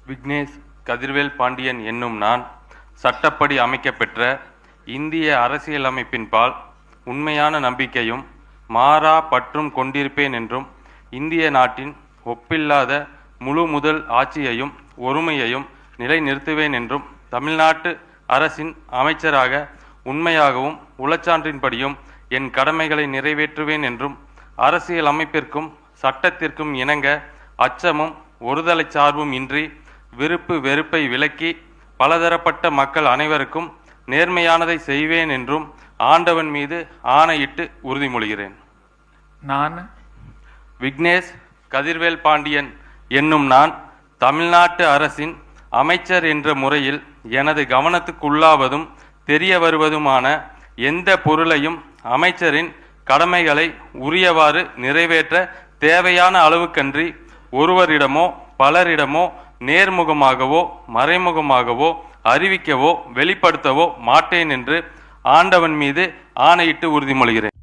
விக்னேஷ் கதிர்வேல் பாண்டியன் என்னும் நான் சட்டப்படி அமைக்கப்பெற்ற இந்திய அரசியலமைப்பின்பால் உண்மையான நம்பிக்கையும் மாறா பற்றும் கொண்டிருப்பேன் என்றும் இந்திய நாட்டின் ஒப்பில்லாத முழு முதல் ஆட்சியையும் ஒருமையையும் நிலைநிறுத்துவேன் என்றும் தமிழ்நாட்டு அரசின் அமைச்சராக உண்மையாகவும் உளச்சான்றின்படியும் என் கடமைகளை நிறைவேற்றுவேன் என்றும் அரசியல் அமைப்பிற்கும் சட்டத்திற்கும் இணங்க அச்சமும் ஒருதலை சார்பும் இன்றி விருப்பு வெறுப்பை விலக்கி பலதரப்பட்ட மக்கள் அனைவருக்கும் நேர்மையானதை செய்வேன் என்றும் ஆண்டவன் மீது ஆணையிட்டு உறுதிமொழிகிறேன். நான் விக்னேஷ் கதிர்வேல் பாண்டியன் என்னும் நான் தமிழ்நாட்டு அரசின் அமைச்சர் என்ற முறையில் எனது கவனத்துக்குள்ளாவதும் தெரிய வருவதுமான எந்த பொருளையும் அமைச்சரின் கடமைகளை உரியவாறு நிறைவேற்ற தேவையான அளவுக்கன்றி ஒருவரிடமோ பலரிடமோ நேர்முகமாகவோ மறைமுகமாகவோ அறிவிக்கவோ வெளிப்படுத்தவோ மாட்டேன் என்று ஆண்டவன் மீது ஆணையிட்டு உறுதிமொழிகிறேன்.